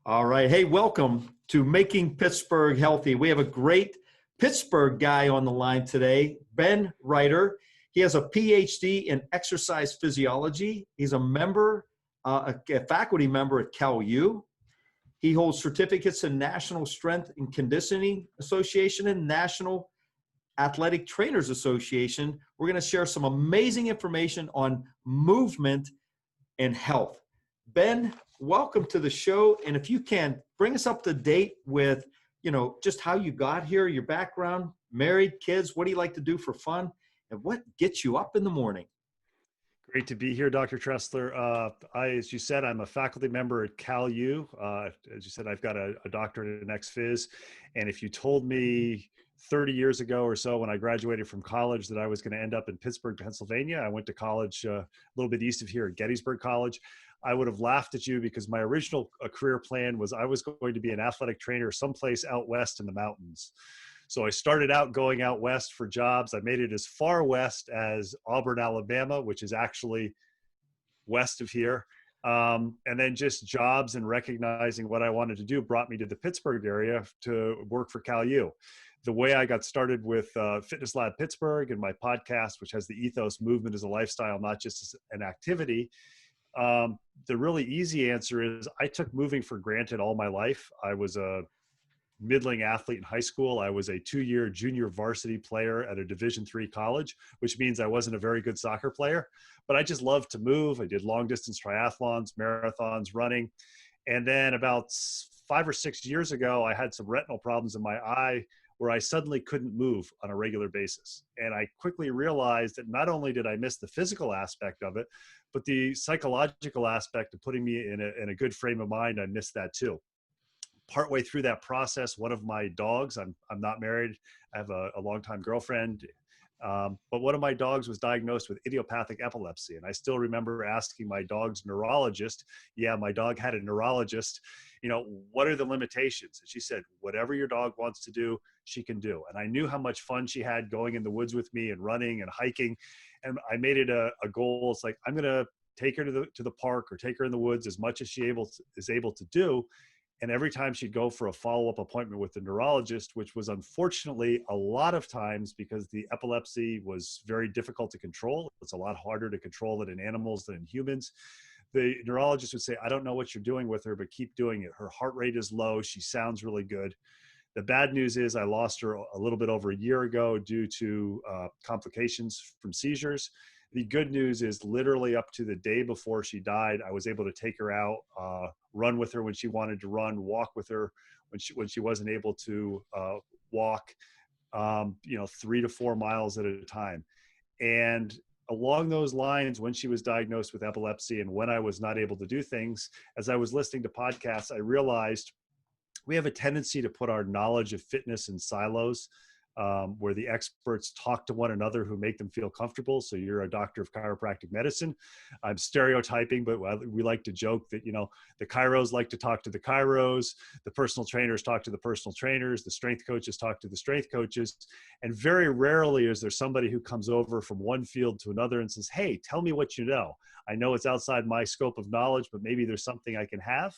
All right. Hey, welcome to Making Pittsburgh Healthy. We have a great Pittsburgh guy on the line today, Ben Reuter. He has a PhD in exercise physiology. He's a faculty member at CalU. He holds certificates in National Strength and Conditioning Association and National Athletic Trainers Association. We're going to share some amazing information on movement and health. Ben, welcome to the show. And if you can, bring us up to date with, just how you got here, your background, married, kids, what do you like to do for fun, and what gets you up in the morning? Great to be here, Dr. Tressler. As you said, I'm a faculty member at CalU. As you said, I've got a doctorate in ex-phys. And if you told me 30 years ago or so when I graduated from college that I was going to end up in Pittsburgh, Pennsylvania, I went to college a little bit east of here at Gettysburg College, I would have laughed at you because my original career plan was I was going to be an athletic trainer someplace out west in the mountains. So I started out going out west for jobs. I made it as far west as Auburn, Alabama, which is actually west of here. And then just jobs and recognizing what I wanted to do brought me to the Pittsburgh area to work for CalU. The way I got started with Fitness Lab Pittsburgh and my podcast, which has the ethos movement as a lifestyle, not just as an activity. The really easy answer is I took moving for granted all my life. I was a middling athlete in high school. I was a 2-year junior varsity player at a Division III college, which means I wasn't a very good soccer player, but I just loved to move. I did long distance triathlons, marathons, running. And then about 5 or 6 years ago, I had some retinal problems in my eye where I suddenly couldn't move on a regular basis. And I quickly realized that not only did I miss the physical aspect of it, but the psychological aspect of putting me in a good frame of mind, I missed that too. Partway through that process, one of my dogs, I'm not married, I have a longtime girlfriend, but one of my dogs was diagnosed with idiopathic epilepsy. And I still remember asking my dog's neurologist, my dog had a neurologist, what are the limitations? And she said, whatever your dog wants to do, she can do. And I knew how much fun she had going in the woods with me and running and hiking. And I made it a goal. It's like, I'm going to take her to the park or take her in the woods as much as she is able to do. And every time she'd go for a follow-up appointment with the neurologist, which was unfortunately a lot of times because the epilepsy was very difficult to control. It's a lot harder to control it in animals than in humans. The neurologist would say, I don't know what you're doing with her, but keep doing it. Her heart rate is low. She sounds really good. The bad news is I lost her a little bit over a year ago due to complications from seizures. The good news is literally up to the day before she died, I was able to take her out, run with her when she wanted to run, walk with her when she wasn't able to walk, 3 to 4 miles at a time. And along those lines, when she was diagnosed with epilepsy and when I was not able to do things, as I was listening to podcasts, I realized we have a tendency to put our knowledge of fitness in silos. Where the experts talk to one another who make them feel comfortable. So you're a doctor of chiropractic medicine. I'm stereotyping, but we like to joke that, the chiros like to talk to the chiros, the personal trainers talk to the personal trainers, the strength coaches talk to the strength coaches. And very rarely is there somebody who comes over from one field to another and says, hey, tell me what you know. I know it's outside my scope of knowledge, but maybe there's something I can have.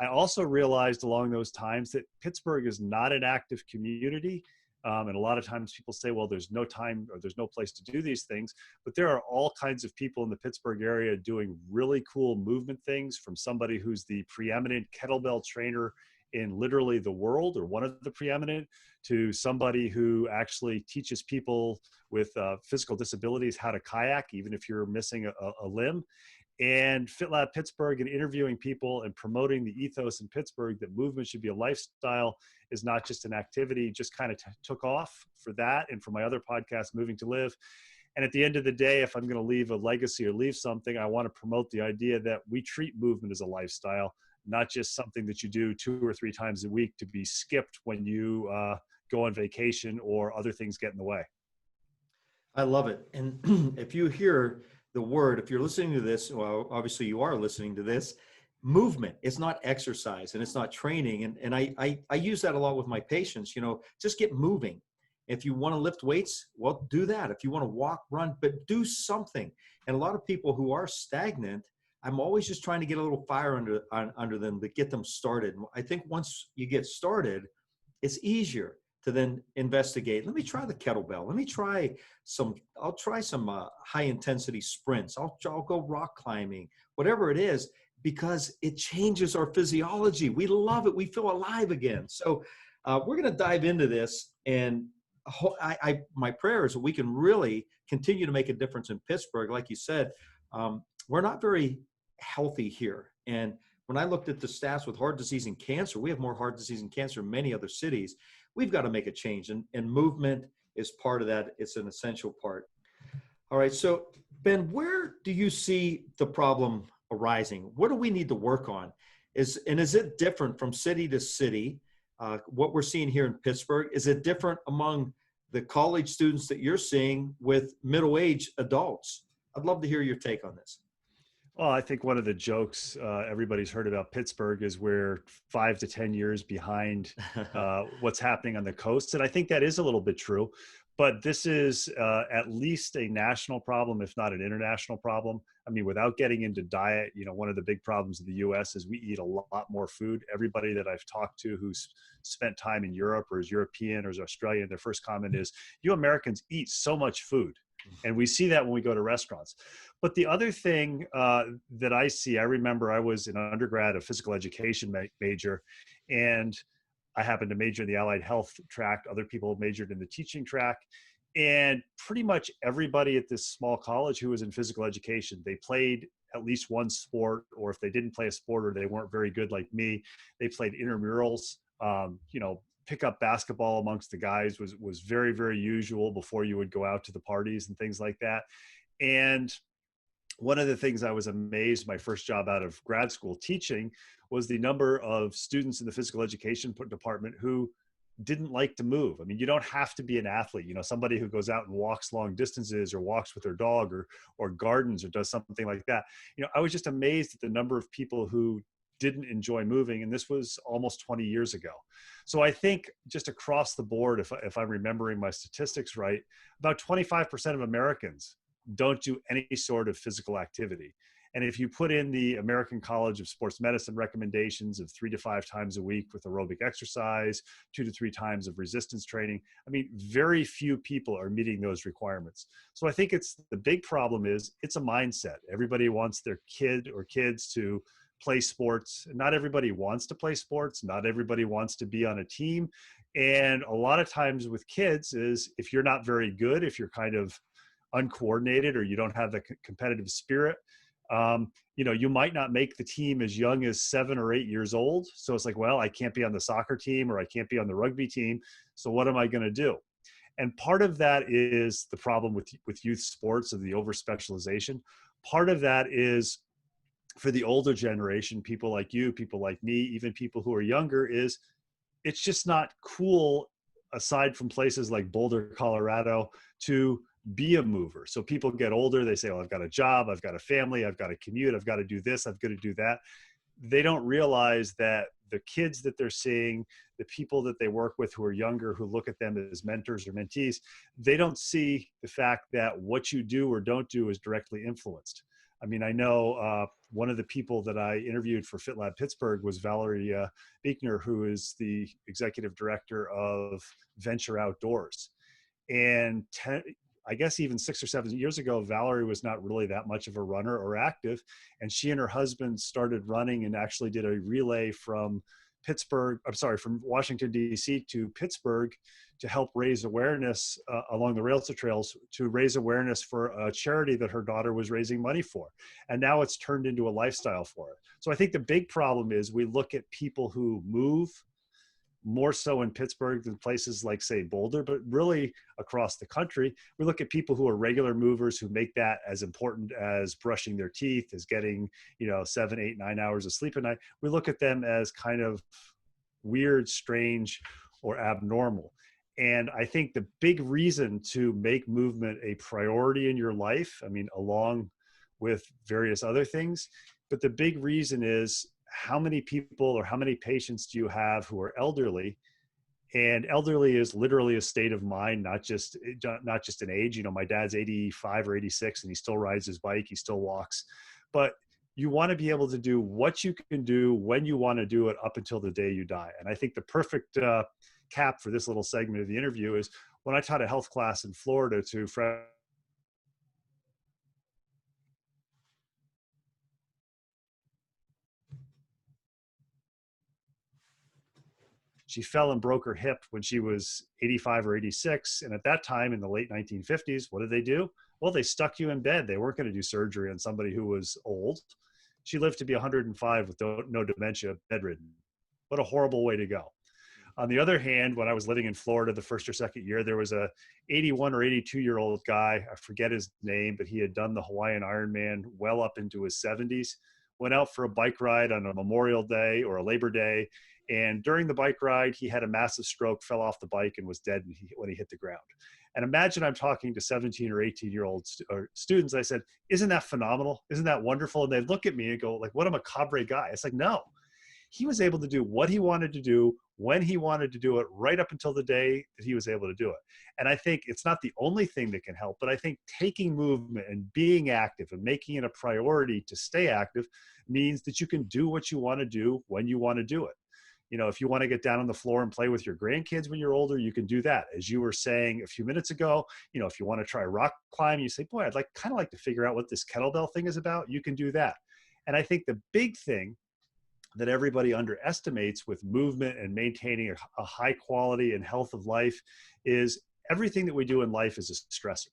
I also realized along those times that Pittsburgh is not an active community. And a lot of times people say, well, there's no time or there's no place to do these things. But there are all kinds of people in the Pittsburgh area doing really cool movement things, from somebody who's the preeminent kettlebell trainer in literally the world, or one of the preeminent, to somebody who actually teaches people with physical disabilities how to kayak, even if you're missing a limb. And FitLab Pittsburgh and interviewing people and promoting the ethos in Pittsburgh that movement should be a lifestyle is not just an activity, just kind of took off for that and for my other podcast, Moving to Live. And at the end of the day, if I'm going to leave a legacy or leave something, I want to promote the idea that we treat movement as a lifestyle, not just something that you do 2 or 3 times a week to be skipped when you go on vacation or other things get in the way. I love it. And if you hear the word, if you're listening to this, well, obviously you are listening to this, movement, it's not exercise and it's not training. And I use that a lot with my patients, just get moving. If you want to lift weights, well, do that. If you want to walk, run, but do something. And a lot of people who are stagnant, I'm always just trying to get a little fire under them to get them started. I think once you get started, it's easier to then investigate. Let me try the kettlebell. Let me try I'll try some high intensity sprints. I'll go rock climbing, whatever it is, because it changes our physiology. We love it. We feel alive again. So we're going to dive into this, and my prayer is that we can really continue to make a difference in Pittsburgh. Like you said, we're not very healthy here. And when I looked at the stats with heart disease and cancer, we have more heart disease and cancer in many other cities. We've got to make a change, and movement is part of that. It's an essential part. All right. So Ben, where do you see the problem arising? What do we need to work on? Is it different from city to city? What we're seeing here in Pittsburgh, is it different among the college students that you're seeing with middle-aged adults? I'd love to hear your take on this. Well, I think one of the jokes everybody's heard about Pittsburgh is we're 5 to 10 years behind what's happening on the coast. And I think that is a little bit true, but this is at least a national problem, if not an international problem. I mean, without getting into diet, one of the big problems of the US is we eat a lot more food. Everybody that I've talked to who's spent time in Europe or is European or is Australian, their first comment is, you Americans eat so much food. And we see that when we go to restaurants. But the other thing that I see, I remember I was an undergrad, a physical education major, and I happened to major in the allied health track. Other people majored in the teaching track. And pretty much everybody at this small college who was in physical education, they played at least one sport, or if they didn't play a sport or they weren't very good like me, they played intramurals. Pick up basketball amongst the guys was very, very usual before you would go out to the parties and things like that. And one of the things I was amazed, my first job out of grad school teaching, was the number of students in the physical education department who didn't like to move. I mean, you don't have to be an athlete, somebody who goes out and walks long distances or walks with their dog or gardens or does something like that. I was just amazed at the number of people who didn't enjoy moving. And this was almost 20 years ago. So I think just across the board, if I'm remembering my statistics right, about 25% of Americans don't do any sort of physical activity. And if you put in the American College of Sports Medicine recommendations of 3 to 5 times a week with aerobic exercise, 2 to 3 times of resistance training, I mean, very few people are meeting those requirements. So I think the big problem is it's a mindset. Everybody wants their kid or kids to play sports. Not everybody wants to play sports. Not everybody wants to be on a team. And a lot of times with kids is if you're not very good, if you're kind of uncoordinated or you don't have the competitive spirit, you might not make the team as young as 7 or 8 years old. So it's like, well, I can't be on the soccer team or I can't be on the rugby team. So what am I going to do? And part of that is the problem with youth sports of the over-specialization. Part of that is for the older generation, people like you, people like me, even people who are younger, is it's just not cool, aside from places like Boulder, Colorado, to be a mover. So people get older, they say, well, I've got a job, I've got a family, I've got to commute, I've got to do this, I've got to do that. They don't realize that the kids that they're seeing, the people that they work with who are younger, who look at them as mentors or mentees, they don't see the fact that what you do or don't do is directly influenced. I mean, I know one of the people that I interviewed for FitLab Pittsburgh was Valerie Buechner, who is the executive director of Venture Outdoors. And I guess even 6 or 7 years ago, Valerie was not really that much of a runner or active. And she and her husband started running and actually did a relay from Washington, D.C. to Pittsburgh to help raise awareness along the Reuter trails, to raise awareness for a charity that her daughter was raising money for. And now it's turned into a lifestyle for her. So I think the big problem is we look at people who move more so in Pittsburgh than places like, say, Boulder, but really across the country. We look at people who are regular movers who make that as important as brushing their teeth, as getting, 7, 8, 9 hours of sleep a night. We look at them as kind of weird, strange, or abnormal. And I think the big reason to make movement a priority in your life, I mean, along with various other things, but the big reason is how many people or how many patients do you have who are elderly? And elderly is literally a state of mind, not just an age. My dad's 85 or 86 and he still rides his bike, he still walks. But you want to be able to do what you can do when you want to do it up until the day you die. And I think the perfect cap for this little segment of the interview is when I taught a health class in Florida to she fell and broke her hip when she was 85 or 86. And at that time in the late 1950s, what did they do? Well, they stuck you in bed. They weren't going to do surgery on somebody who was old. She lived to be 105 with no dementia, bedridden. What a horrible way to go. On the other hand, when I was living in Florida the first or second year, there was a 81 or 82-year-old guy, I forget his name, but he had done the Hawaiian Ironman well up into his 70s, went out for a bike ride on a Memorial Day or a Labor Day, and during the bike ride, he had a massive stroke, fell off the bike, and was dead when he hit the ground. And imagine I'm talking to 17 or 18-year-old students. I said, isn't that phenomenal? Isn't that wonderful? And they look at me and go, like, what a macabre guy. It's like, no. He was able to do what he wanted to do, when he wanted to do it, right up until the day that he was able to do it. And I think it's not the only thing that can help, but I think taking movement and being active and making it a priority to stay active means that you can do what you want to do when you want to do it. You know, if you want to get down on the floor and play with your grandkids when you're older, you can do that. As you were saying a few minutes ago, you know, if you want to try rock climbing, you say, boy, I'd kind of like to figure out what this kettlebell thing is about. You can do that. And I think the big thing that everybody underestimates with movement and maintaining a high quality and health of life is everything that we do in life is a stressor.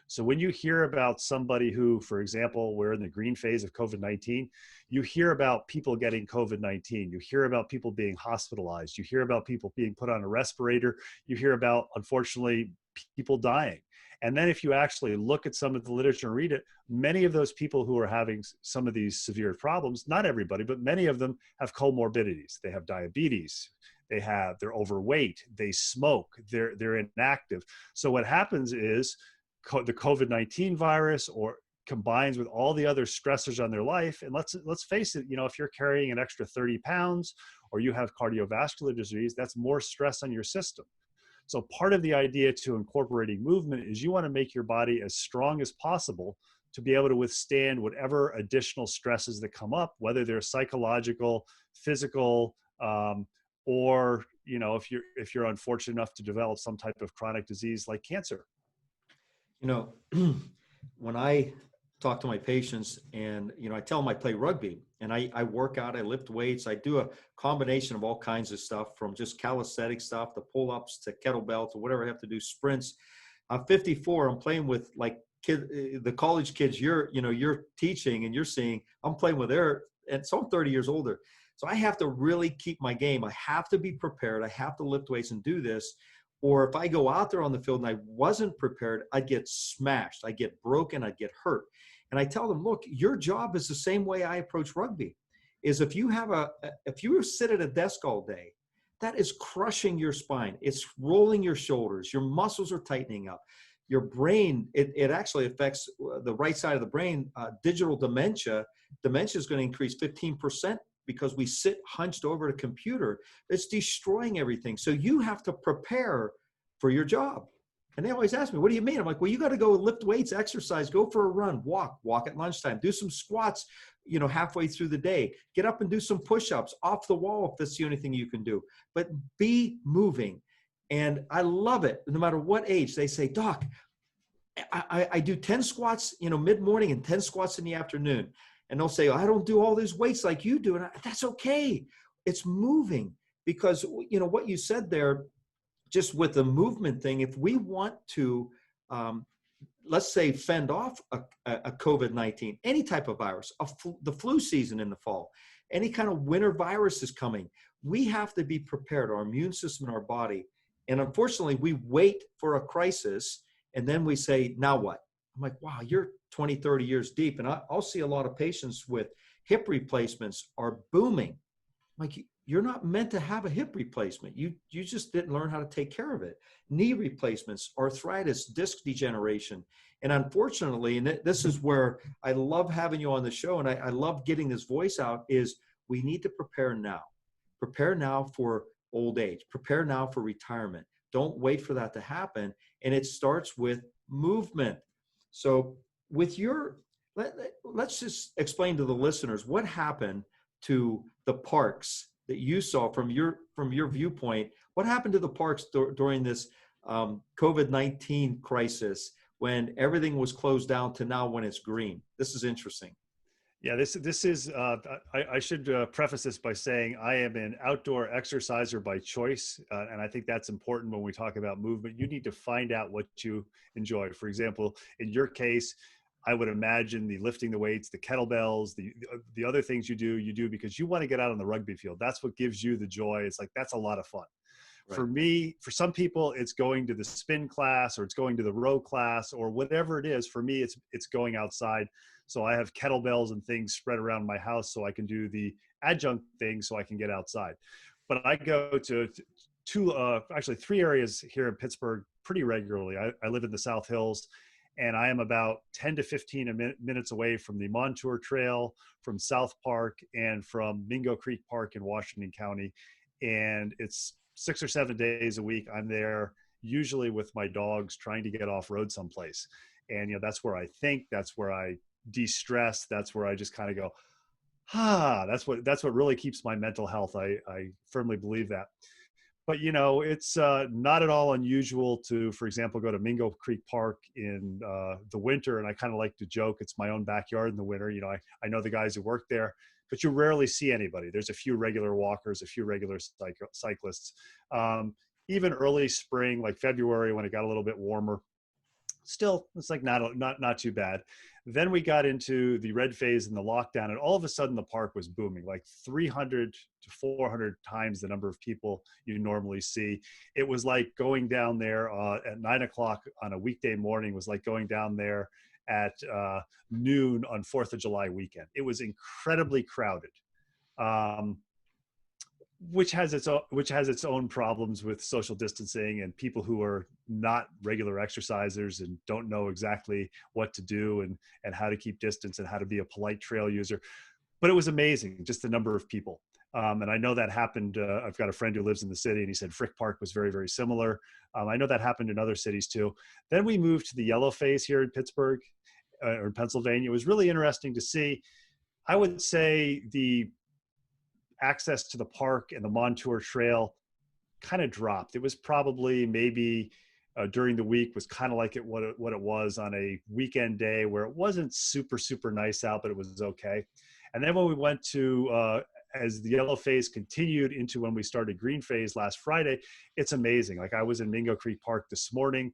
So when you hear about somebody who, for example, we're in the green phase of COVID-19, you hear about people getting COVID-19, you hear about people being hospitalized, you hear about people being put on a respirator, you hear about, unfortunately, people dying. And then if you actually look at some of the literature and read it, many of those people who are having some of these severe problems, not everybody, but many of them have comorbidities. They have diabetes, they're overweight, they smoke, they're inactive. So what happens is the COVID-19 virus or combines with all the other stressors on their life. And let's face it, you know, if you're carrying an extra 30 pounds or you have cardiovascular disease, that's more stress on your system. So part of the idea to incorporating movement is you want to make your body as strong as possible to be able to withstand whatever additional stresses that come up, whether they're psychological, physical, or, you know, if you're unfortunate enough to develop some type of chronic disease like cancer. You know, when I talk to my patients and, you know, I tell them I play rugby and I work out, I lift weights, I do a combination of all kinds of stuff from just calisthenic stuff to pull-ups to kettlebell to whatever I have to do, sprints. I'm 54, I'm playing with like the college kids you're teaching and you're seeing, I'm playing with and so I'm 30 years older. So I have to really keep my game. I have to be prepared. I have to lift weights and do this. Or if I go out there on the field and I wasn't prepared, I'd get smashed, I'd get broken, I'd get hurt. And I tell them, look, your job is the same way I approach rugby, is if you sit at a desk all day, that is crushing your spine. It's rolling your shoulders. Your muscles are tightening up. Your brain, it actually affects the right side of the brain. Digital dementia is going to increase 15%. Because we sit hunched over a computer, it's destroying everything. So you have to prepare for your job. And they always ask me, what do you mean? I'm like, well, you got to go lift weights, exercise, go for a run, walk at lunchtime, do some squats, you know, halfway through the day, get up and do some push-ups off the wall if that's the only thing you can do, but be moving. And I love it. No matter what age, they say, Doc, I do 10 squats, you know, mid-morning and 10 squats in the afternoon. And they'll say, I don't do all these weights like you do. And that's okay. It's moving because, you know, what you said there, just with the movement thing, if we want to, let's say, fend off a COVID-19, any type of virus, the flu season in the fall, any kind of winter virus is coming, we have to be prepared, our immune system and our body. And unfortunately, we wait for a crisis and then we say, now what? I'm like, wow, you're 20, 30 years deep. And I'll see a lot of patients with hip replacements are booming. I'm like, you're not meant to have a hip replacement. You just didn't learn how to take care of it. Knee replacements, arthritis, disc degeneration. And unfortunately, and this is where I love having you on the show and I love getting this voice out, is we need to prepare now. Prepare now for old age. Prepare now for retirement. Don't wait for that to happen. And it starts with movement. So with your let's just explain to the listeners what happened to the parks that you saw from your viewpoint. What happened to the parks during this COVID-19 crisis when everything was closed down to now when it's green? This is interesting. Yeah, this is. I should preface this by saying I am an outdoor exerciser by choice, and I think that's important when we talk about movement. You need to find out what you enjoy. For example, in your case, I would imagine the lifting the weights, the kettlebells, the other things you do because you want to get out on the rugby field. That's what gives you the joy. It's like that's a lot of fun. Right. For me, for some people, it's going to the spin class or it's going to the row class or whatever it is. For me, it's going outside. So I have kettlebells and things spread around my house so I can do the adjunct things so I can get outside. But I go to actually 3 areas here in Pittsburgh pretty regularly. I live in the South Hills, and I am about 10 to 15 minutes away from the Montour Trail, from South Park, and from Mingo Creek Park in Washington County. And it's 6 or 7 days a week. I'm there usually with my dogs trying to get off road someplace. And, that's where I think, that's where I de-stress. That's where I just kind of go, that's what really keeps my mental health. I firmly believe that. But, it's not at all unusual to, for example, go to Mingo Creek Park in the winter. And I kind of like to joke, it's my own backyard in the winter. I know the guys who work there, but you rarely see anybody. There's a few regular walkers, a few regular cyclists. Even early spring, like February, when it got a little bit warmer, still, it's like not too bad. Then we got into the red phase and the lockdown, and all of a sudden the park was booming, like 300 to 400 times the number of people you normally see. It was like going down there at 9 o'clock on a weekday morning was like going down there at noon on 4th of July weekend. It was incredibly crowded. Which has its own problems with social distancing and people who are not regular exercisers and don't know exactly what to do and how to keep distance and how to be a polite trail user. But it was amazing, just the number of people. And I know that happened. I've got a friend who lives in the city, and he said Frick Park was very, very similar. I know that happened in other cities too. Then we moved to the yellow phase here in Pittsburgh or in Pennsylvania. It was really interesting to see. I would say the access to the park and the Montour Trail kind of dropped. It was probably maybe during the week was kind of like what it was on a weekend day where it wasn't super, super nice out, but it was okay. And then when we went to, as the yellow phase continued into when we started green phase last Friday, it's amazing. Like I was in Mingo Creek Park this morning.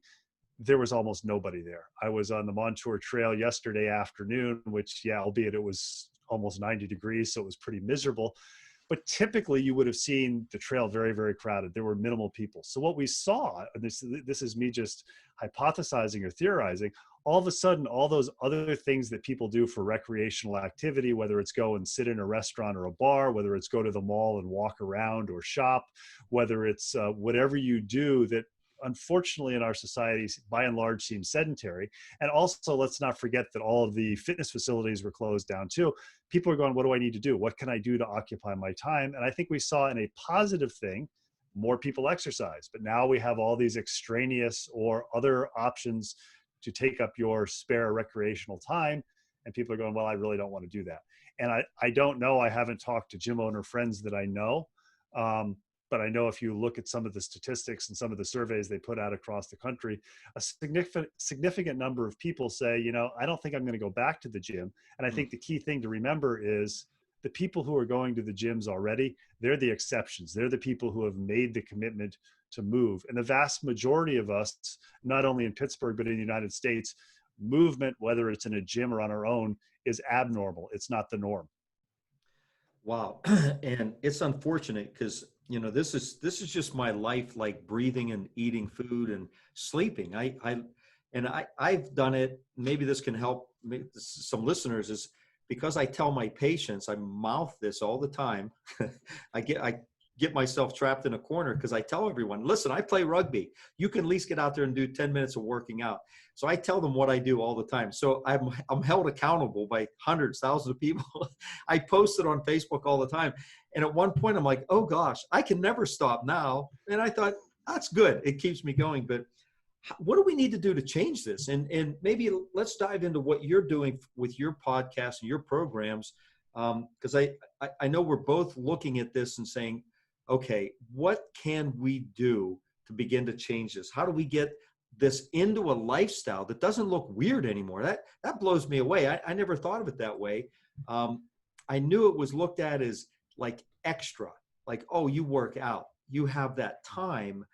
There was almost nobody there. I was on the Montour Trail yesterday afternoon, which, albeit it was almost 90 degrees, so it was pretty miserable. But typically you would have seen the trail very, very crowded. There were minimal people. So what we saw, and this is me just hypothesizing or theorizing, all of a sudden, all those other things that people do for recreational activity, whether it's go and sit in a restaurant or a bar, whether it's go to the mall and walk around or shop, whether it's whatever you do that unfortunately in our societies by and large seems sedentary. And also let's not forget that all of the fitness facilities were closed down too. People are going, what do I need to do? What can I do to occupy my time? And I think we saw in a positive thing, more people exercise, but now we have all these extraneous or other options to take up your spare recreational time. And people are going, well, I really don't want to do that. And I don't know, I haven't talked to gym owner friends that I know. But I know if you look at some of the statistics and some of the surveys they put out across the country, a significant number of people say, I don't think I'm going to go back to the gym. And I think the key thing to remember is the people who are going to the gyms already, they're the exceptions. They're the people who have made the commitment to move. And the vast majority of us, not only in Pittsburgh, but in the United States, movement, whether it's in a gym or on our own, is abnormal. It's not the norm. Wow. And it's unfortunate because, this is just my life, like breathing and eating food and sleeping. I've done it. Maybe this can help some listeners is because I tell my patients, I mouth this all the time. I get myself trapped in a corner because I tell everyone, listen, I play rugby. You can at least get out there and do 10 minutes of working out. So I tell them what I do all the time. So I'm held accountable by hundreds, thousands of people. I post it on Facebook all the time. And at one point I'm like, oh gosh, I can never stop now. And I thought, that's good. It keeps me going. But what do we need to do to change this? And maybe let's dive into what you're doing with your podcast and your programs. Because I know we're both looking at this and saying, okay, what can we do to begin to change this? How do we get this into a lifestyle that doesn't look weird anymore? That blows me away. I never thought of it that way. I knew it was looked at as like extra, like, oh, you work out, you have that time,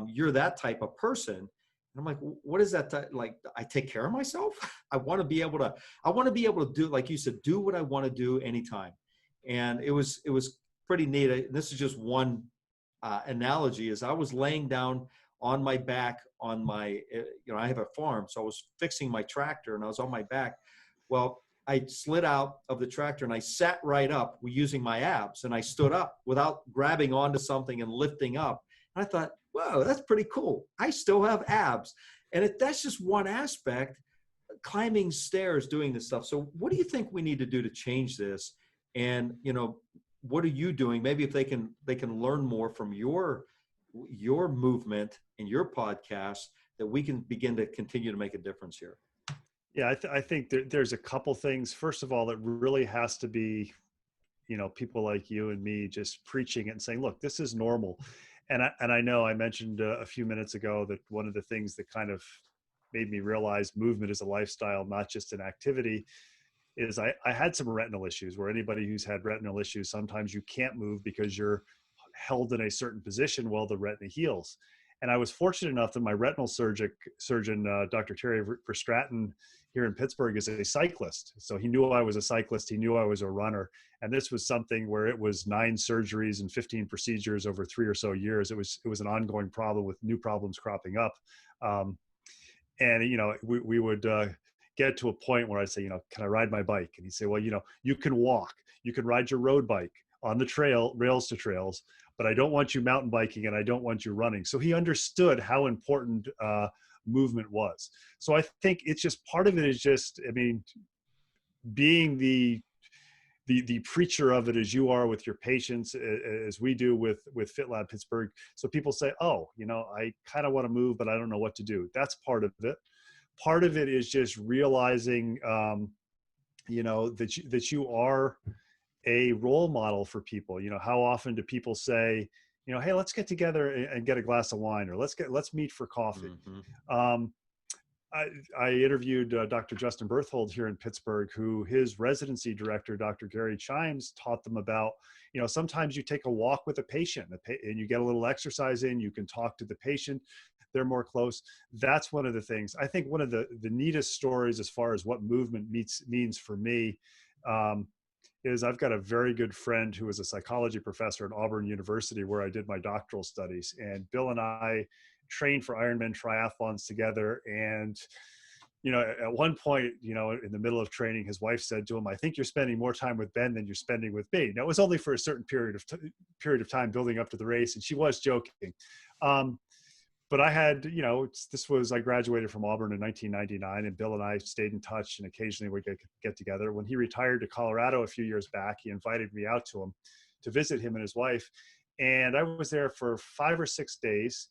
you're that type of person. And I'm like, what is that? Like, I take care of myself. I want to be able to do, like you said, do what I want to do anytime. And it was pretty neat. This is just one analogy. Is I was laying down on my back on my, I have a farm, so I was fixing my tractor and I was on my back. Well, I slid out of the tractor and I sat right up using my abs, and I stood up without grabbing onto something and lifting up. And I thought, whoa, that's pretty cool. I still have abs. And that's just one aspect, climbing stairs, doing this stuff. So what do you think we need to do to change this? And, what are you doing? Maybe if they can learn more from your movement and your podcast, that we can begin to continue to make a difference here. Yeah, I think there's a couple things. First of all, it really has to be, people like you and me just preaching it and saying, look, this is normal. And I know I mentioned a few minutes ago that one of the things that kind of made me realize movement is a lifestyle, not just an activity, is I had some retinal issues, where anybody who's had retinal issues, sometimes you can't move because you're held in a certain position while the retina heals. And I was fortunate enough that my retinal surgeon, Dr. Terry Verstraeten here in Pittsburgh, is a cyclist. So he knew I was a cyclist. He knew I was a runner. And this was something where it was 9 surgeries and 15 procedures over 3 or so years. It was an ongoing problem with new problems cropping up. And we would get to a point where I'd say, can I ride my bike? And he'd say, well, you can walk, you can ride your road bike on the trail, rails to trails, but I don't want you mountain biking and I don't want you running. So he understood how important movement was. So I think it's just, part of it is just, being the preacher of it as you are with your patients, as we do with FitLab Pittsburgh. So people say, oh, I kind of want to move, but I don't know what to do. That's part of it. Part of it is just realizing, that you are a role model for people. How often do people say, hey, let's get together and get a glass of wine, or let's meet for coffee. Mm-hmm. I interviewed Dr. Justin Berthold here in Pittsburgh, who his residency director, Dr. Gary Chimes, taught them about, sometimes you take a walk with a patient and you get a little exercise in, you can talk to the patient, they're more close. That's one of the things. I think one of the neatest stories as far as what movement means for me is I've got a very good friend who is a psychology professor at Auburn University, where I did my doctoral studies. And Bill and I trained for Ironman triathlons together. And, at one point, in the middle of training, his wife said to him, I think you're spending more time with Ben than you're spending with me. Now, it was only for a certain period of time building up to the race. And she was joking. But I had, I graduated from Auburn in 1999, and Bill and I stayed in touch, and occasionally we get together. When he retired to Colorado a few years back, he invited me out to him to visit him and his wife. And I was there for 5 or 6 days.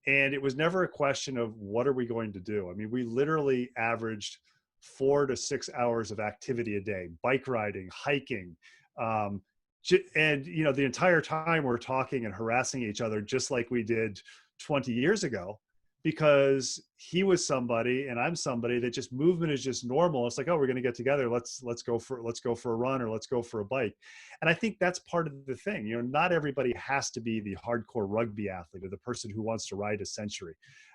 And it was never a question of what are we going to do? We literally averaged 4 to 6 hours of activity a day, bike riding, hiking. And, the entire time we're talking and harassing each other just like we did 20 years ago, because he was somebody and I'm somebody that just movement is just normal. It's like, oh, we're going to get together. Let's go for a run, or let's go for a bike. And I think that's part of the thing. Not everybody has to be the hardcore rugby athlete or the person who wants to ride a century.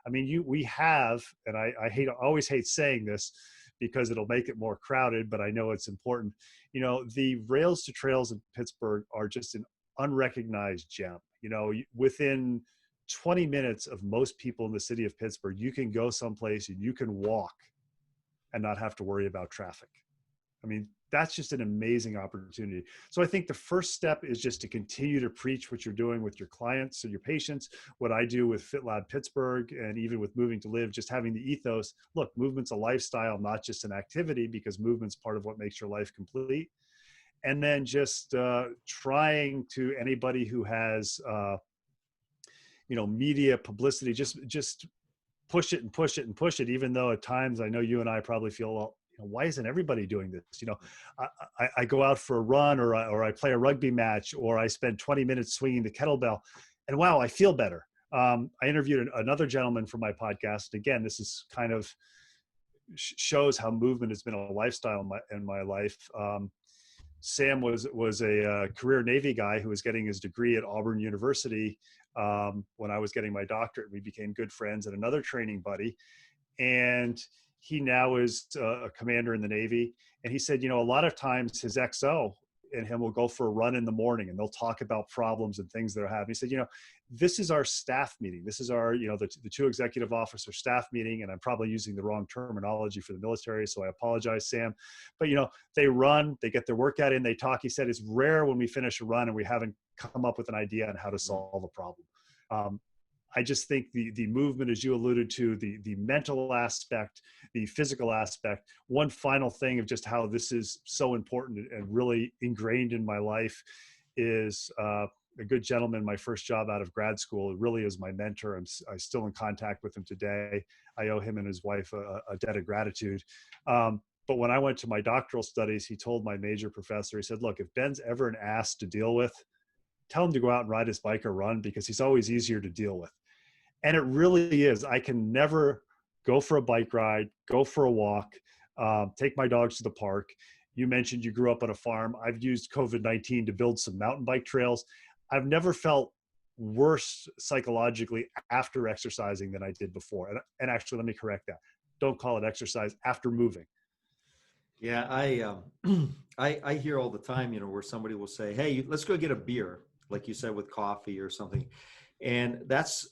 We have, and I always hate saying this because it'll make it more crowded, but I know it's important. The rails to trails in Pittsburgh are just an unrecognized gem. Within 20 minutes of most people in the city of Pittsburgh, you can go someplace and you can walk and not have to worry about traffic. That's just an amazing opportunity. So I think the first step is just to continue to preach what you're doing with your clients and your patients. What I do with FitLab Pittsburgh, and even with Moving to Live, just having the ethos, look, movement's a lifestyle, not just an activity, because movement's part of what makes your life complete. And then just trying to anybody who has, media publicity, just push it and push it and push it, even though at times I know you and I probably feel, well, why isn't everybody doing this? I go out for a run, or I play a rugby match, or I spend 20 minutes swinging the kettlebell, and wow, I feel better. I interviewed another gentleman for my podcast. Again, this is kind of shows how movement has been a lifestyle in my life. Sam was a career Navy guy who was getting his degree at Auburn University when I was getting my doctorate. We became good friends, and another training buddy. And he now is a commander in the Navy. And he said, a lot of times his XO and him will go for a run in the morning, and they'll talk about problems and things that are happening. He said, this is our staff meeting. This is our, the two executive officer staff meeting. And I'm probably using the wrong terminology for the military, so I apologize, Sam. But, they run, they get their workout in, they talk. He said, it's rare when we finish a run and we haven't come up with an idea on how to solve a problem. I just think the movement, as you alluded to, the mental aspect, the physical aspect. One final thing of just how this is so important and really ingrained in my life is a good gentleman, my first job out of grad school, really is my mentor. I'm still in contact with him today. I owe him and his wife a debt of gratitude. But when I went to my doctoral studies, he told my major professor, he said, look, if Ben's ever an ass to deal with, tell him to go out and ride his bike or run, because he's always easier to deal with. And it really is. I can never go for a bike ride, go for a walk, take my dogs to the park. You mentioned you grew up on a farm. I've used COVID-19 to build some mountain bike trails. I've never felt worse psychologically after exercising than I did before. And actually, let me correct that. Don't call it exercise, after moving. Yeah, I hear all the time, where somebody will say, hey, let's go get a beer, like you said, with coffee or something. And that's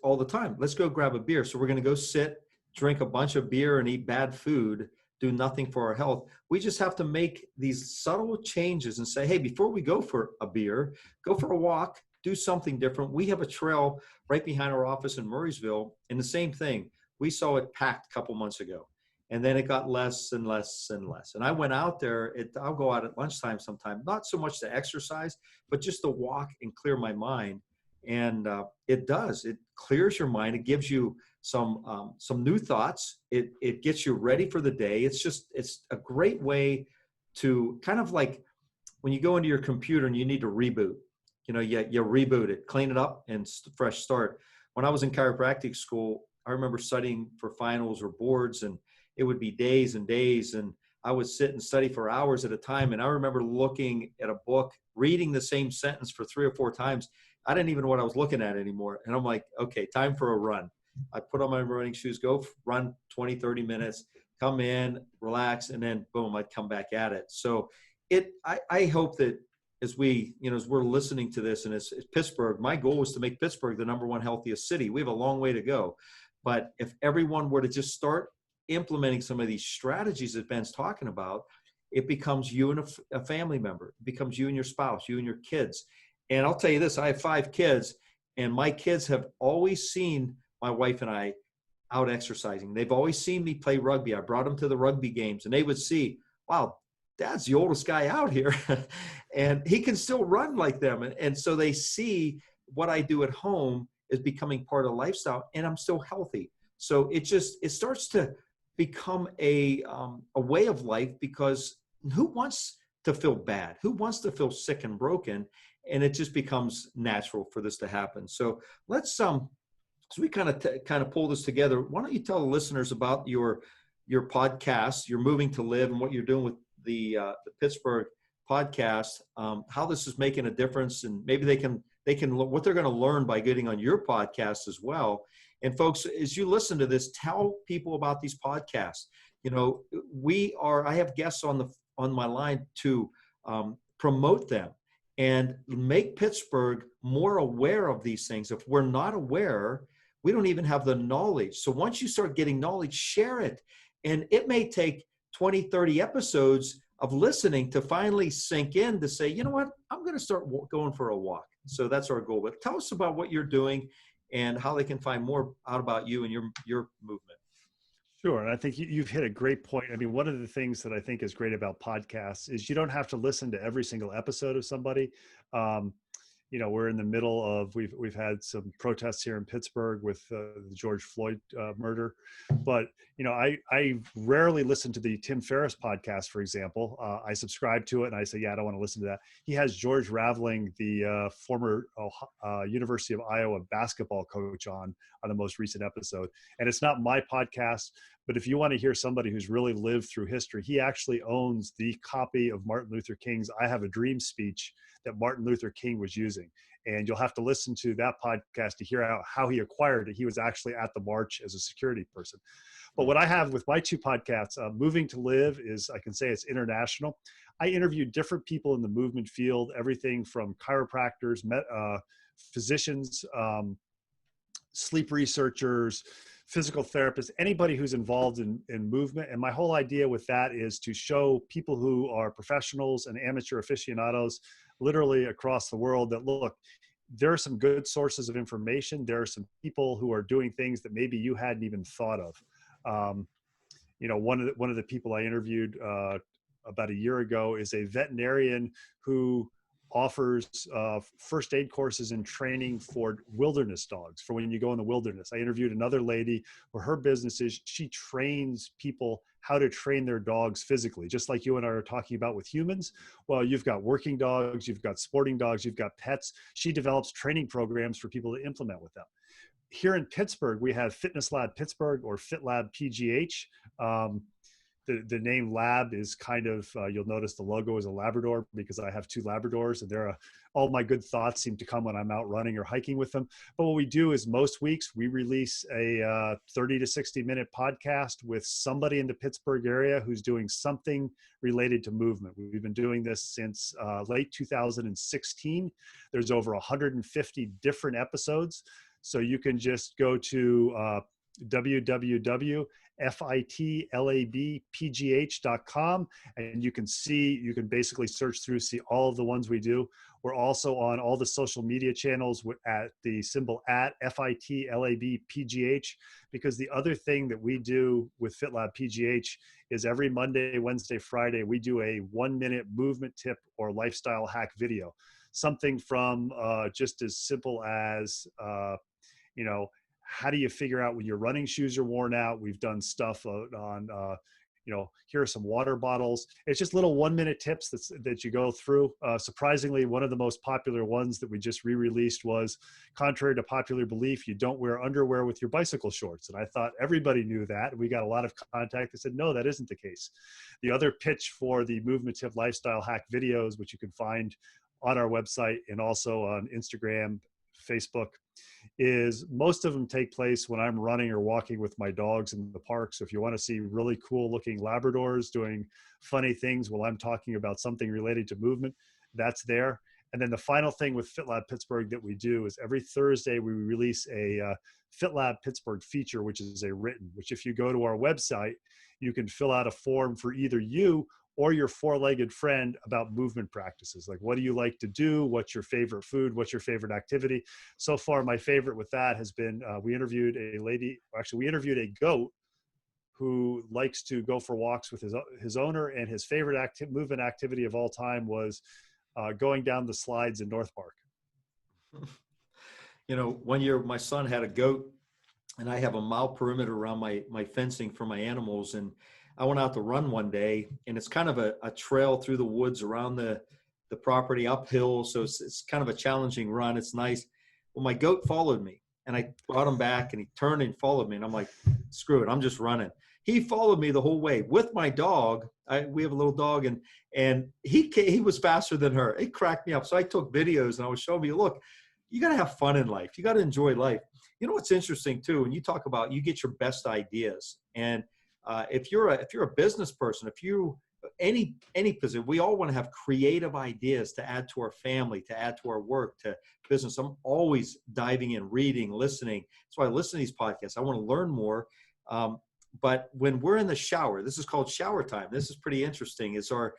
all the time. Let's go grab a beer. So we're going to go sit, drink a bunch of beer and eat bad food, do nothing for our health. We just have to make these subtle changes and say, hey, before we go for a beer, go for a walk, do something different. We have a trail right behind our office in Murraysville, and the same thing. We saw it packed a couple months ago, and then it got less and less and less. And I went out there. I'll go out at lunchtime sometime, not so much to exercise, but just to walk and clear my mind. And it does. It clears your mind. It gives you some new thoughts. It gets you ready for the day. It's a great way to kind of like when you go into your computer and you need to reboot. You reboot it, clean it up, and fresh start. When I was in chiropractic school, I remember studying for finals or boards, and it would be days and days, and I would sit and study for hours at a time. And I remember looking at a book, reading the same sentence for 3 or 4 times. I didn't even know what I was looking at anymore. And I'm like, okay, time for a run. I put on my running shoes, go run 20, 30 minutes, come in, relax, and then boom, I'd come back at it. So I hope that as we're listening to this, and as Pittsburgh, my goal is to make Pittsburgh the #1 healthiest city. We have a long way to go. But if everyone were to just start implementing some of these strategies that Ben's talking about, it becomes you and a family member. It becomes you and your spouse, you and your kids. And I'll tell you this, I have 5 kids, and my kids have always seen my wife and I out exercising. They've always seen me play rugby. I brought them to the rugby games, and they would see, wow, Dad's the oldest guy out here, and he can still run like them. And so they see what I do at home is becoming part of lifestyle, and I'm still healthy. So it starts to become a way of life, because who wants to feel bad? Who wants to feel sick and broken? And it just becomes natural for this to happen. So let's so we kind of pull this together. Why don't you tell the listeners about your podcast, your Moving to Live, and what you're doing with the Pittsburgh podcast, how this is making a difference, and maybe they can what they're going to learn by getting on your podcast as well. And folks, as you listen to this, tell people about these podcasts. I have guests on my line to promote them and make Pittsburgh more aware of these things. If we're not aware, we don't even have the knowledge. So once you start getting knowledge, share it. And it may take 20, 30 episodes of listening to finally sink in to say, you know what, I'm going to start going for a walk. So that's our goal. But tell us about what you're doing and how they can find more out about you and your movement. Sure. And I think you've hit a great point. I mean, one of the things that I think is great about podcasts is you don't have to listen to every single episode of somebody. we're in the middle of, we've had some protests here in Pittsburgh with the George Floyd murder, but I rarely listen to the Tim Ferriss podcast, for example. I subscribe to it and I say, yeah, I don't want to listen to that. He has George Raveling, the former University of Iowa basketball coach, on the most recent episode. And it's not my podcast, but if you want to hear somebody who's really lived through history, he actually owns the copy of Martin Luther King's "I Have a Dream" speech that Martin Luther King was using. And you'll have to listen to that podcast to hear how he acquired it. He was actually at the march as a security person. But what I have with my two podcasts, Moving to Live, is, I can say it's international. I interview different people in the movement field, everything from chiropractors, physicians, sleep researchers, physical therapists, anybody who's involved in movement. And my whole idea with that is to show people who are professionals and amateur aficionados literally across the world that, look, there are some good sources of information. There are some people who are doing things that maybe you hadn't even thought of. One of the people I interviewed about a year ago is a veterinarian who offers first aid courses and training for wilderness dogs, for when you go in the wilderness. I interviewed another lady where her business is she trains people how to train their dogs physically, just like you and I are talking about with humans. Well, you've got working dogs, you've got sporting dogs, you've got pets. She develops training programs for people to implement with them. Here in Pittsburgh, we have Fitness Lab Pittsburgh, or FitLabPGH. The name lab is kind of, you'll notice the logo is a Labrador, because I have two Labradors, and all my good thoughts seem to come when I'm out running or hiking with them. But what we do is most weeks we release a 30 to 60 minute podcast with somebody in the Pittsburgh area who's doing something related to movement. We've been doing this since late 2016. There's over 150 different episodes. So you can just go to www.fitlabpgh.com, and you can basically search through, see all of the ones we do. We're also on all the social media channels at the symbol @FITLABPGH, because the other thing that we do with FitLabPGH is every Monday, Wednesday, Friday, we do a 1-minute movement tip or lifestyle hack video. Something from just as simple as, how do you figure out when your running shoes are worn out? We've done stuff on, here are some water bottles. It's just little 1-minute tips that you go through. Surprisingly, one of the most popular ones that we just re-released was, contrary to popular belief, you don't wear underwear with your bicycle shorts. And I thought everybody knew that. We got a lot of contact that said, no, that isn't the case. The other pitch for the Movement Tip Lifestyle Hack videos, which you can find on our website and also on Instagram, Facebook, is most of them take place when I'm running or walking with my dogs in the park. So if you want to see really cool looking Labradors doing funny things while I'm talking about something related to movement, that's there. And then the final thing with FitLab Pittsburgh that we do is every Thursday we release a FitLab Pittsburgh feature, which is a written, which if you go to our website, you can fill out a form for either you or your four-legged friend about movement practices. Like, what do you like to do? What's your favorite food? What's your favorite activity? So far, my favorite with that has been, we interviewed a goat who likes to go for walks with his owner, and his favorite movement activity of all time was going down the slides in North Park. One year my son had a goat, and I have a mile perimeter around my fencing for my animals. And I went out to run one day, and it's kind of a trail through the woods around the property uphill. So it's kind of a challenging run. It's nice. Well, my goat followed me, and I brought him back, and he turned and followed me. And I'm like, screw it, I'm just running. He followed me the whole way with my dog. We have a little dog, and he was faster than her. It cracked me up. So I took videos, and I was showing me, look, you got to have fun in life. You got to enjoy life. You know what's interesting too, when you talk about, you get your best ideas, and if you're a business person, if you any position, we all want to have creative ideas to add to our family, to add to our work, to business. I'm always diving in, reading, listening. That's why I listen to these podcasts. I want to learn more. But when we're in the shower, this is called shower time. This is pretty interesting. It's our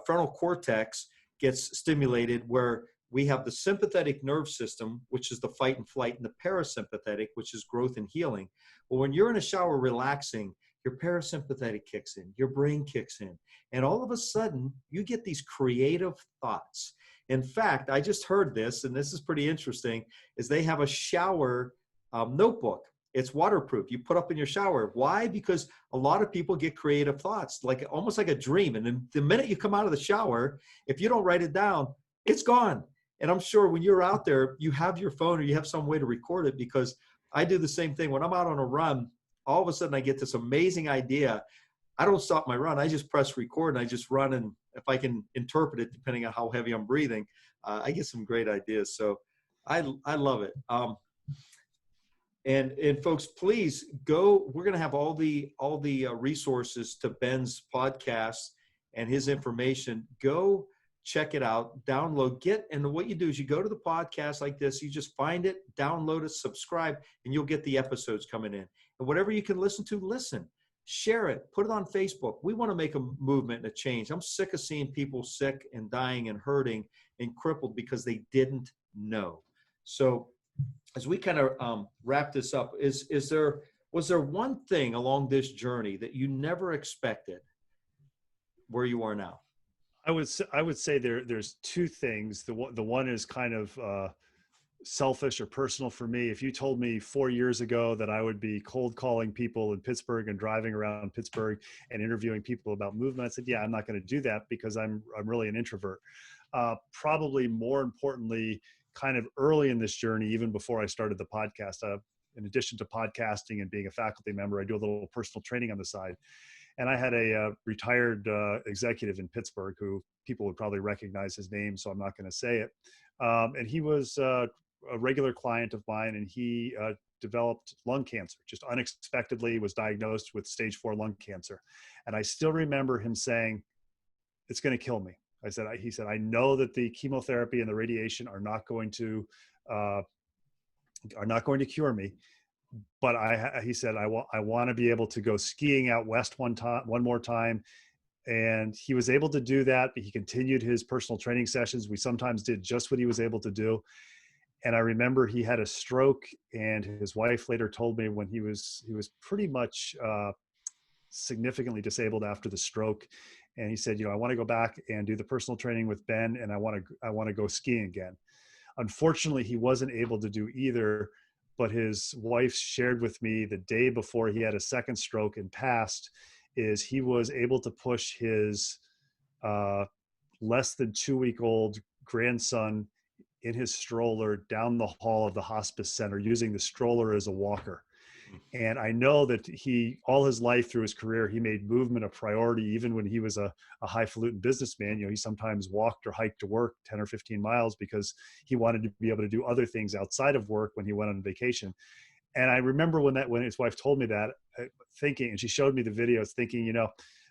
frontal cortex gets stimulated, where we have the sympathetic nerve system, which is the fight and flight, and the parasympathetic, which is growth and healing. Well, when you're in a shower relaxing, your parasympathetic kicks in, your brain kicks in, and all of a sudden you get these creative thoughts. In fact, I just heard this, and this is pretty interesting, is they have a shower notebook. It's waterproof. You put up in your shower. Why? Because a lot of people get creative thoughts, like almost like a dream. And then the minute you come out of the shower, if you don't write it down, it's gone. And I'm sure when you're out there, you have your phone or you have some way to record it, because I do the same thing. When I'm out on a run, all of a sudden I get this amazing idea. I don't stop my run. I just press record and I just run. And if I can interpret it, depending on how heavy I'm breathing, I get some great ideas. So I love it. And folks, please go. We're going to have all the resources to Ben's podcast and his information. Go check it out, download, and what you do is you go to the podcast like this, you just find it, download it, subscribe, and you'll get the episodes coming in. And whatever you can listen to, listen, share it, put it on Facebook. We want to make a movement and a change. I'm sick of seeing people sick and dying and hurting and crippled because they didn't know. So as we kind of wrap this up, was there one thing along this journey that you never expected where you are now? I would say there's two things. The one is kind of selfish or personal for me. If you told me 4 years ago that I would be cold calling people in Pittsburgh and driving around Pittsburgh and interviewing people about movement, I said, yeah, I'm not going to do that because I'm really an introvert. Probably more importantly, kind of early in this journey, even before I started the podcast, in addition to podcasting and being a faculty member, I do a little personal training on the side. And I had a retired executive in Pittsburgh who people would probably recognize his name, so I'm not going to say it. And he was a regular client of mine, and he developed lung cancer. Just unexpectedly was diagnosed with stage 4 lung cancer. And I still remember him saying, "It's going to kill me." He said, "I know that the chemotherapy and the radiation are not going to cure me. But he said, I want to be able to go skiing out west one more time." And he was able to do that, but he continued his personal training sessions. We sometimes did just what he was able to do. And I remember he had a stroke, and his wife later told me when he was pretty much significantly disabled after the stroke. And he said, I want to go back and do the personal training with Ben, and I want to go skiing again. Unfortunately, he wasn't able to do either. But his wife shared with me the day before he had a second stroke and passed, is he was able to push his less than 2-week-old grandson in his stroller down the hall of the hospice center, using the stroller as a walker. And I know that all his life through his career, he made movement a priority. Even when he was a highfalutin businessman, he sometimes walked or hiked to work 10 or 15 miles because he wanted to be able to do other things outside of work when he went on vacation. And I remember when his wife told me that, thinking, and she showed me the videos, thinking,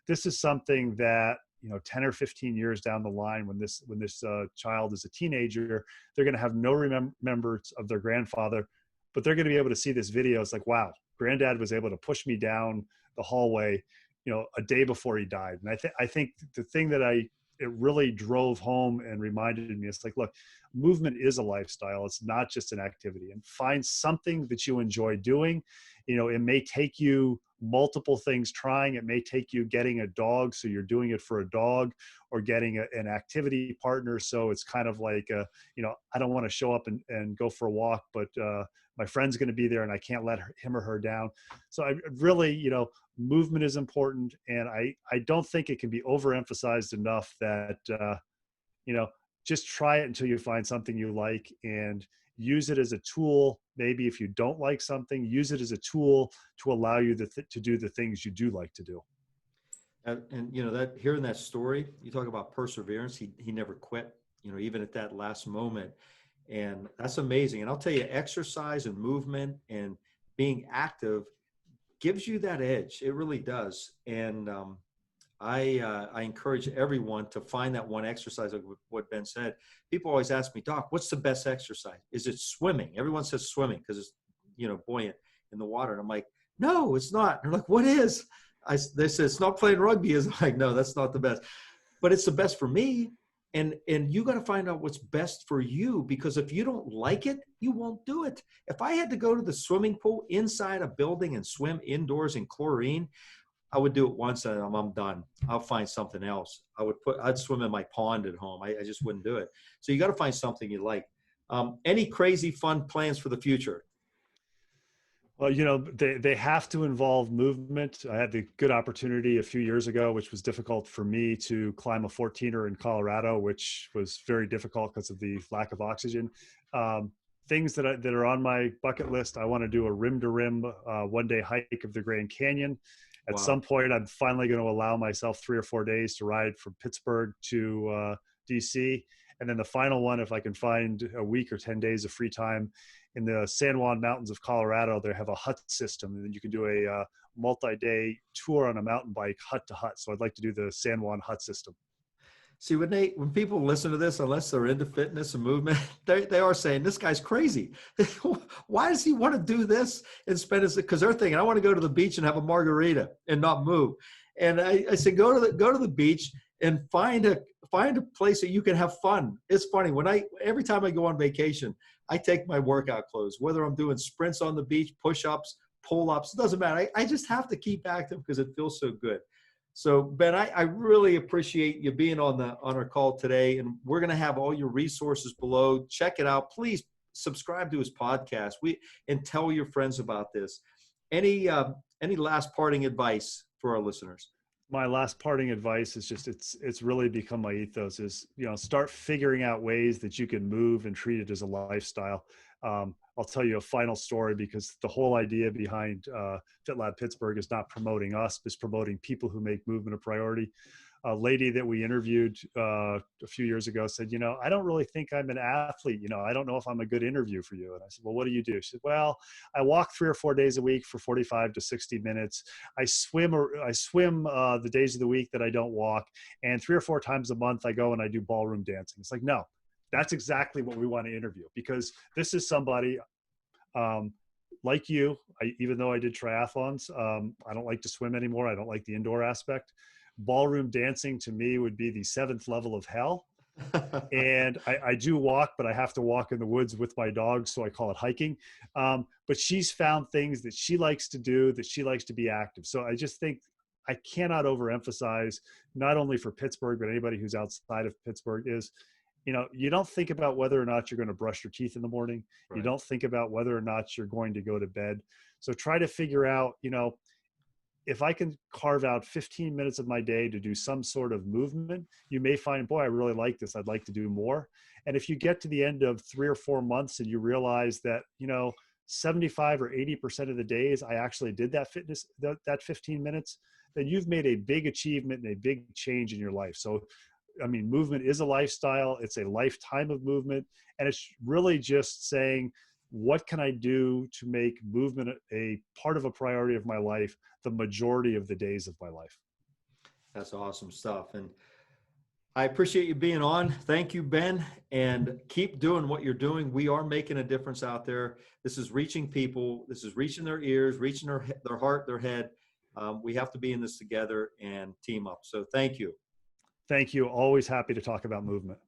this is something that, 10 or 15 years down the line, when this child is a teenager, they're going to have no remembrance of their grandfather, but they're going to be able to see this video. It's like, wow, granddad was able to push me down the hallway, a day before he died. And I think the thing that it really drove home and reminded me, it's like, look, movement is a lifestyle. It's not just an activity. And find something that you enjoy doing. It may take you multiple things trying. It may take you getting a dog, so you're doing it for a dog, or getting an activity partner. So it's kind of like, I don't want to show up and go for a walk, but my friend's going to be there and I can't let him or her down. So I really, movement is important. And I don't think it can be overemphasized enough that, just try it until you find something you like, and use it as a tool. Maybe if you don't like something, use it as a tool to allow you to do the things you do like to do. And that hearing that story, you talk about perseverance. He never quit, even at that last moment. And that's amazing. And I'll tell you, exercise and movement and being active gives you that edge. It really does. And I encourage everyone to find that one exercise, like what Ben said. People always ask me, Doc, what's the best exercise? Is it swimming? Everyone says swimming because it's, buoyant in the water. And I'm like, no, it's not. And they're like, what is? They said, it's not playing rugby. I'm like, no, that's not the best. But it's the best for me. And you got to find out what's best for you, because if you don't like it, you won't do it. If I had to go to the swimming pool inside a building and swim indoors in chlorine, I would do it once and I'm done. I'll find something else. I'd swim in my pond at home. I just wouldn't do it. So you got to find something you like. Any crazy fun plans for the future? Well, they have to involve movement. I had the good opportunity a few years ago, which was difficult for me, to climb a 14er in Colorado, which was very difficult because of the lack of oxygen. Things that are on my bucket list: I want to do a rim-to-rim one-day hike of the Grand Canyon. At Wow. some point, I'm finally going to allow myself 3 or 4 days to ride from Pittsburgh to DC. And then the final one, if I can find a week or 10 days of free time, in the San Juan Mountains of Colorado, they have a hut system, and then you can do a multi-day tour on a mountain bike, hut to hut. So I'd like to do the San Juan hut system. See, when people listen to this, unless they're into fitness and movement, they are saying, this guy's crazy. Why does he want to do this and spend his, because they're thinking, I want to go to the beach and have a margarita and not move. And I said, go to the beach and find a place that you can have fun. It's funny, every time I go on vacation, I take my workout clothes, whether I'm doing sprints on the beach, push-ups, pull-ups, it doesn't matter. I just have to keep active because it feels so good. So Ben, I really appreciate you being on our call today, and we're going to have all your resources below. Check it out. Please subscribe to his podcast. And tell your friends about this. Any last parting advice for our listeners? My last parting advice is just, it's really become my ethos, is, start figuring out ways that you can move and treat it as a lifestyle. I'll tell you a final story, because the whole idea behind FitLab Pittsburgh is not promoting us, but promoting people who make movement a priority. A lady that we interviewed a few years ago said, I don't really think I'm an athlete. I don't know if I'm a good interview for you. And I said, well, what do you do? She said, well, I walk 3 or 4 days a week for 45 to 60 minutes. I swim the days of the week that I don't walk. And 3 or 4 times a month, I go and I do ballroom dancing. It's like, no, that's exactly what we want to interview, because this is somebody like you. Even though I did triathlons, I don't like to swim anymore. I don't like the indoor aspect. Ballroom dancing to me would be the 7th level of hell. And I do walk, but I have to walk in the woods with my dog, so I call it hiking. But she's found things that she likes to do, that she likes to be active. So I just think I cannot overemphasize, not only for Pittsburgh, but anybody who's outside of Pittsburgh, is, you don't think about whether or not you're going to brush your teeth in the morning. Right. You don't think about whether or not you're going to go to bed. So try to figure out, if I can carve out 15 minutes of my day to do some sort of movement, you may find, boy, I really like this. I'd like to do more. And if you get to the end of 3 or 4 months and you realize that, 75 or 80% of the days I actually did that 15 minutes, then you've made a big achievement and a big change in your life. So, movement is a lifestyle. It's a lifetime of movement. And it's really just saying, what can I do to make movement a part of a priority of my life the majority of the days of my life? That's awesome stuff. And I appreciate you being on. Thank you, Ben, and keep doing what you're doing. We are making a difference out there. This is reaching people. This is reaching their ears, reaching their heart, their head. We have to be in this together and team up. So thank you. Thank you. Always happy to talk about movement.